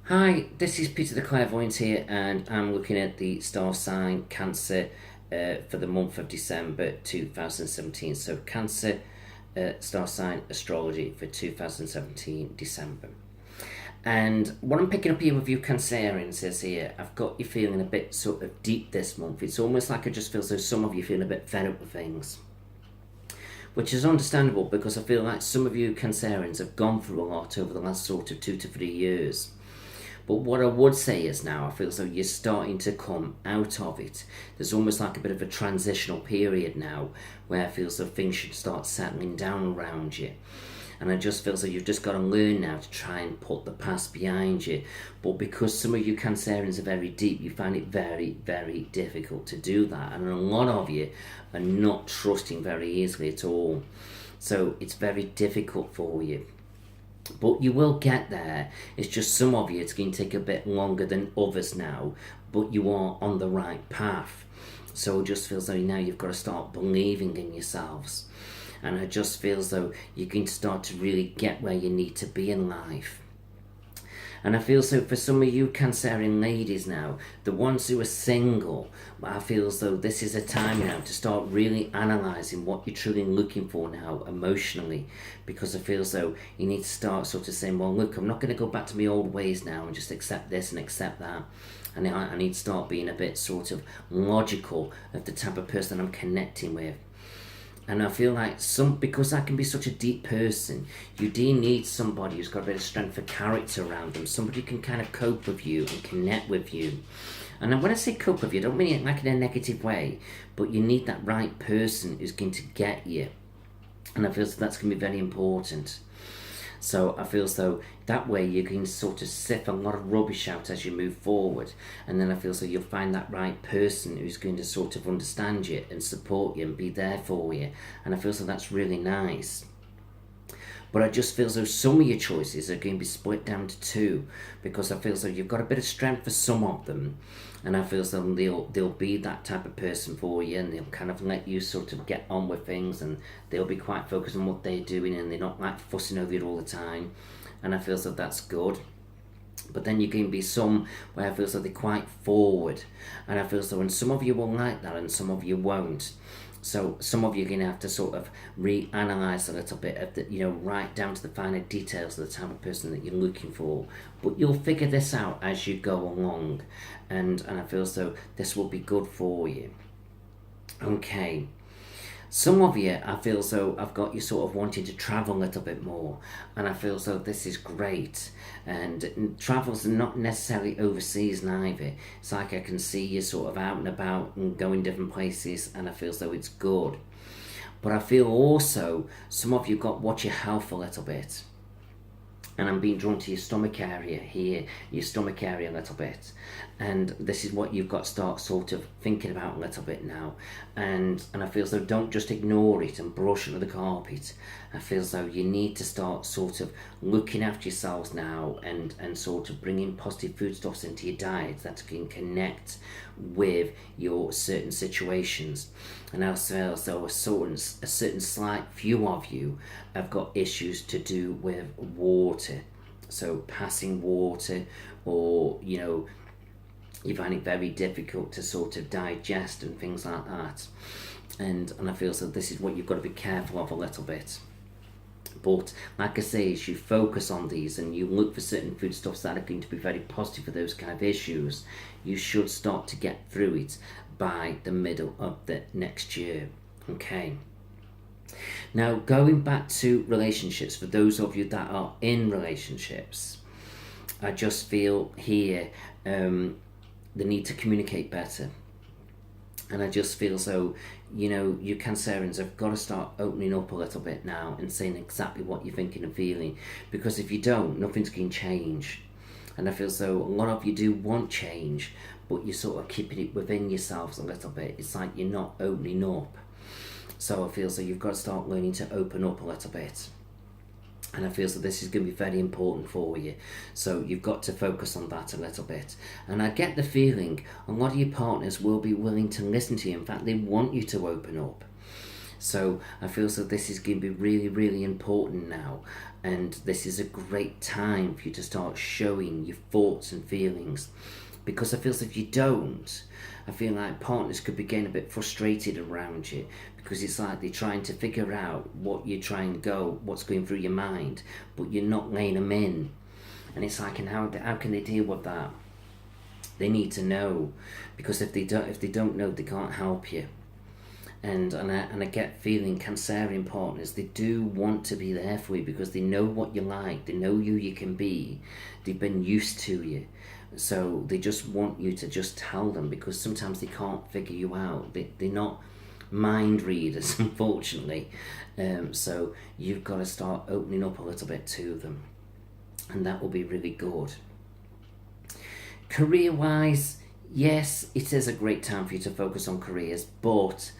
Hi, this is Peter the Clairvoyant here, and I'm looking at the star sign Cancer for the month of December 2017. So, Cancer star sign astrology for 2017 December. And what I'm picking up here with you Cancerians is here, I've got you feeling a bit sort of deep this month. It's almost like I just feel as though some of you feel a bit fed up with things, which is understandable because I feel like some of you Cancerians have gone through a lot over the last sort of 2 to 3 years. But what I would say is now I feel as though you're starting to come out of it. There's almost like a bit of a transitional period now where I feel as though things should start settling down around you. And I just feel as though you've just got to learn now to try and put the past behind you. But because some of you Cancerians are very deep, you find it very, very difficult to do that. And a lot of you are not trusting very easily at all. So it's very difficult for you. But you will get there. It's just some of you, it's going to take a bit longer than others now, but you are on the right path. So it just feels though now you've got to start believing in yourselves. And it just feels though you're going to start to really get where you need to be in life. And I feel so for some of you Cancerian ladies now, the ones who are single, I feel as though this is a time now to start really analysing what you're truly looking for now emotionally. Because I feel as though you need to start sort of saying, well, look, I'm not going to go back to my old ways now and just accept this and accept that. And I need to start being a bit sort of logical of the type of person I'm connecting with. And I feel like because I can be such a deep person, you do need somebody who's got a bit of strength of character around them. Somebody who can kind of cope with you and connect with you. And when I say cope with you, I don't mean it like in a negative way, but you need that right person who's going to get you. And I feel that's going to be very important. So I feel as though that way you can sort of sift a lot of rubbish out as you move forward. And then I feel as though you'll find that right person who's going to sort of understand you and support you and be there for you. And I feel as though that's really nice. But I just feel as though some of your choices are going to be split down to two, because I feel as though you've got a bit of strength for some of them, and I feel as though they'll be that type of person for you, and they'll kind of let you sort of get on with things, and they'll be quite focused on what they're doing, and they're not like fussing over you all the time, and I feel as though that's good. But then you can be some where I feel as though they're quite forward, and I feel as though, and some of you will like that and some of you won't. So some of you are going to have to sort of reanalyze a little bit of the, right down to the finer details of the type of person that you're looking for. But you'll figure this out as you go along, and I feel as though this will be good for you. Okay. Some of you, I feel as though I've got you sort of wanting to travel a little bit more, and I feel as though this is great. And travel's not necessarily overseas neither. It's like I can see you sort of out and about and going different places, and I feel as though it's good. But I feel also some of you got watch your health a little bit. And I'm being drawn to your stomach area here, your stomach area a little bit. And this is what you've got to start sort of thinking about a little bit now. And I feel as though don't just ignore it and brush under the carpet. I feel as though you need to start sort of looking after yourselves now, and sort of bringing positive foodstuffs into your diet that can connect with your certain situations. And I feel as though a certain slight few of you have got issues to do with water. So passing water, or you find it very difficult to sort of digest and things like that. And I feel so this is what you've got to be careful of a little bit. But like I say, as you focus on these and you look for certain foodstuffs that are going to be very positive for those kind of issues, you should start to get through it by the middle of the next year. Okay. Now, going back to relationships, for those of you that are in relationships, I just feel here the need to communicate better. And I just feel so, you Cancerians have got to start opening up a little bit now and saying exactly what you're thinking and feeling. Because if you don't, nothing's going to change. And I feel so a lot of you do want change, but you're sort of keeping it within yourselves a little bit. It's like you're not opening up. So I feel so you've got to start learning to open up a little bit. And I feel so this is going to be very important for you. So you've got to focus on that a little bit. And I get the feeling a lot of your partners will be willing to listen to you. In fact, they want you to open up. So I feel so this is going to be really, really important now, and this is a great time for you to start showing your thoughts and feelings, because I feel as if you don't, I feel like partners could be getting a bit frustrated around you, because it's like they're trying to figure out what you're trying to go, what's going through your mind, but you're not laying them in. And it's like, and how can they deal with that? They need to know, because if they don't know, they can't help you. And I get feeling Cancerian partners, they do want to be there for you because they know what you like, they know you can be, they've been used to you. So they just want you to just tell them, because sometimes they can't figure you out. They're not mind readers, unfortunately. So you've got to start opening up a little bit to them, and that will be really good. Career wise, yes, it is a great time for you to focus on careers, but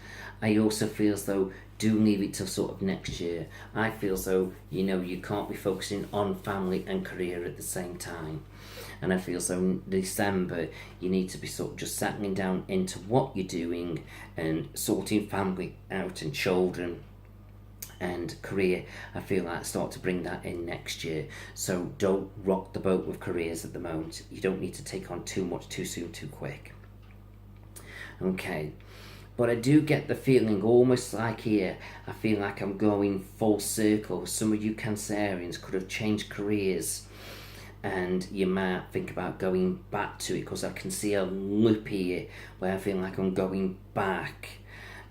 I also feel as though do leave it till sort of next year. I feel as though, you can't be focusing on family and career at the same time. And I feel so in December, you need to be sort of just settling down into what you're doing and sorting family out and children and career. I feel like start to bring that in next year. So don't rock the boat with careers at the moment. You don't need to take on too much too soon, too quick. Okay. But I do get the feeling, almost like here, I feel like I'm going full circle. Some of you Cancerians could have changed careers, and you might think about going back to it, because I can see a loop here where I feel like I'm going back.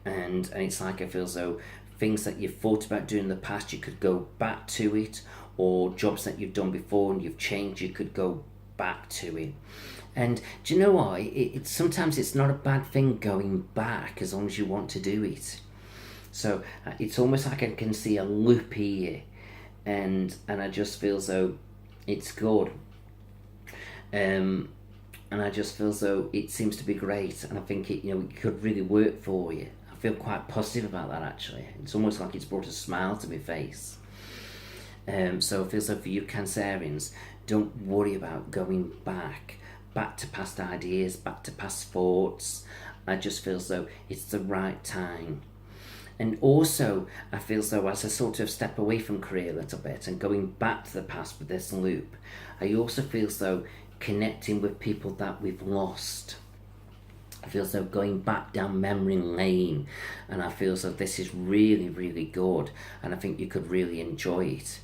And it's like I feel as though things that you've thought about doing in the past, you could go back to it, or jobs that you've done before and you've changed, you could go back to it. And do you know what? Sometimes it's not a bad thing going back, as long as you want to do it. So it's almost like I can see a loop here, and I just feel as though it's good. And I just feel as though it seems to be great, and I think it could really work for you. I feel quite positive about that, actually. It's almost like it's brought a smile to my face. So it feels like for you Cancerians, don't worry about going back to past ideas, back to past thoughts. I just feel as though it's the right time. And also, I feel as though as I sort of step away from career a little bit and going back to the past with this loop, I also feel as though connecting with people that we've lost. I feel as though going back down memory lane, and I feel as though this is really, really good, and I think you could really enjoy it.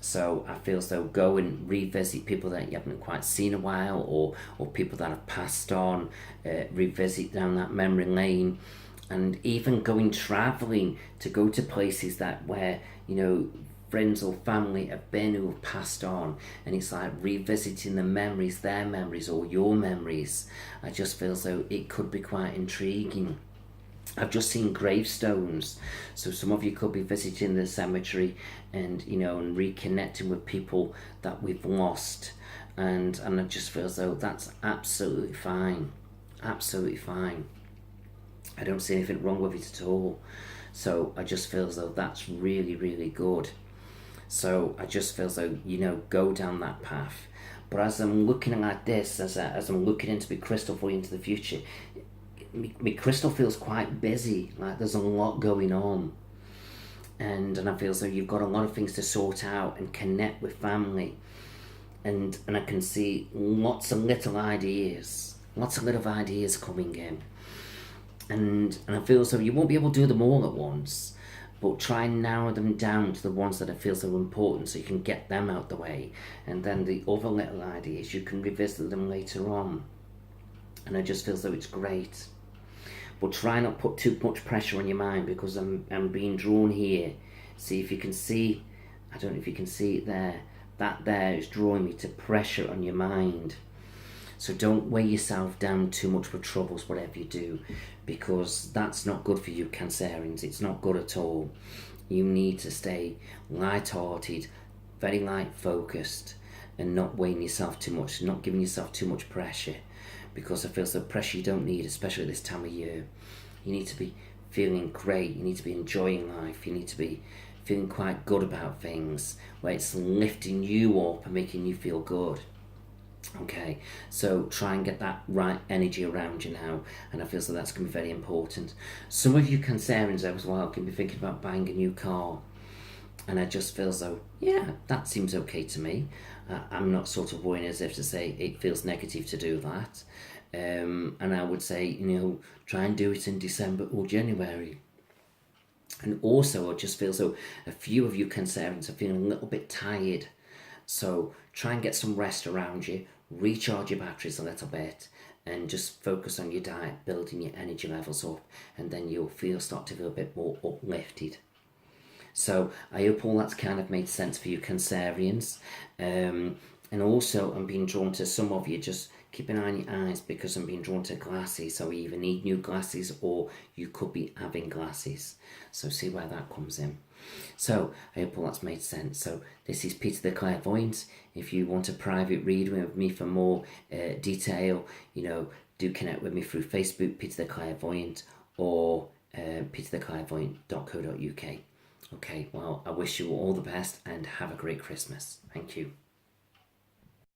So I feel as though go and revisit people that you haven't quite seen a while, or people that have passed on, revisit down that memory lane, and even going travelling to go to places that where friends or family have been who have passed on, and it's like revisiting the memories, their memories or your memories. I just feel as though it could be quite intriguing. I've just seen gravestones, so some of you could be visiting the cemetery and and reconnecting with people that we've lost, and I just feel as though that's absolutely fine. I don't see anything wrong with it at all. So I just feel as though that's really, really good. So I just feel as though go down that path. But as I'm looking at this, as I'm looking into my crystal for you into the future, my crystal feels quite busy, like there's a lot going on, and I feel as though you've got a lot of things to sort out and connect with family, and I can see lots of little ideas coming in, and I feel as though you won't be able to do them all at once, but try and narrow them down to the ones that I feel so important, so you can get them out the way, and then the other little ideas you can revisit them later on. And I just feel as though it's great. But try not put too much pressure on your mind, because I'm being drawn here. See if you can see, I don't know if you can see it there. That there is drawing me to pressure on your mind. So don't weigh yourself down too much with troubles, whatever you do, because that's not good for you Cancerians. It's not good at all. You need to stay light-hearted, very light-focused, and not weighing yourself too much, not giving yourself too much pressure. Because I feel so pressure you don't need, especially this time of year. You need to be feeling great, you need to be enjoying life, you need to be feeling quite good about things, where it's lifting you up and making you feel good. Okay, so try and get that right energy around you now, and I feel so that's going to be very important. Some of you Cancerians as well can be thinking about buying a new car, and I just feel so, yeah, that seems okay to me. I'm not sort of worrying as if to say it feels negative to do that. And I would say, try and do it in December or January. And also, I just feel so a few of you Cancerians are feeling a little bit tired. So try and get some rest around you, recharge your batteries a little bit, and just focus on your diet, building your energy levels up, and then you'll start to feel a bit more uplifted. So I hope all that's kind of made sense for you Cancerians. And also, I'm being drawn to some of you, just keep an eye on your eyes because I'm being drawn to glasses. So you either need new glasses or you could be having glasses. So see where that comes in. So I hope all that's made sense. So this is Peter the Clairvoyant. If you want a private reading with me for more detail, do connect with me through Facebook, Peter the Clairvoyant, or petertheclairvoyant.co.uk. Okay, well, I wish you all the best and have a great Christmas. Thank you.